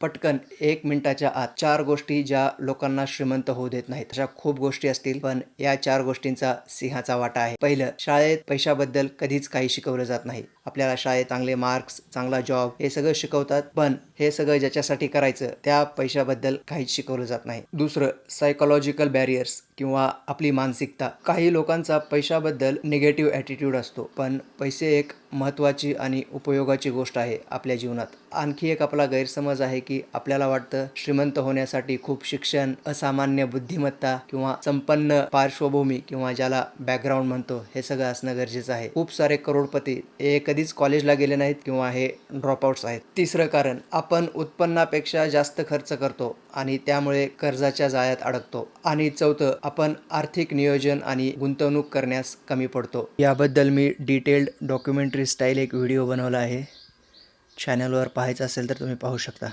पटकन 1 मिनिटाच्या आत 4 गोष्टी ज्या लोकांना श्रीमंत होऊ देत नाहीत. अशा खूप गोष्टी असतील, पण या 4 गोष्टींचा सिंहाचा वाटा आहे. पहिलं, शाळेत पैशाबद्दल कधीच काही शिकवलं जात नाही. आपल्याला शाळेत चांगले मार्क्स, चांगला जॉब हे सगळं शिकवतात, पण हे सगळं ज्याच्यासाठी करायचं त्या पैशाबद्दल काहीच शिकवलं जात नाही. दुसरं, सायकोलॉजिकल बॅरियर्स किंवा आपली मानसिकता. काही लोकांचा पैशाबद्दल निगेटिव्ह ॲटिट्यूड असतो, पण पैसे एक महत्त्वाची आणि उपयोगाची गोष्ट आहे आपल्या जीवनात. आणखी एक आपला गैरसमज आहे की आपल्याला वाटतं श्रीमंत होण्यासाठी खूप शिक्षण, असामान्य बुद्धिमत्ता किंवा संपन्न पार्श्वभूमी किंवा ज्याला बॅकग्राऊंड म्हणतो हे सगळं असणं गरजेचं आहे. खूप सारे करोडपती हे कधीच कॉलेजला गेले नाहीत किंवा हे ड्रॉपआउट्स आहेत. तिसरं कारण, आपण उत्पन्नापेक्षा जास्त खर्च करतो आणि त्यामुळे कर्जाच्या जाळ्यात अडकतो. आणि चौथं, आपण आर्थिक नियोजन आणि गुंतवणूक करण्यास कमी पडतो. याबद्दल मी डिटेल्ड डॉक्युमेंटरी स्टाईल एक व्हिडिओ बनवला आहे. चॅनलवर पाहायचं असेल तर तुम्ही पाहू शकता.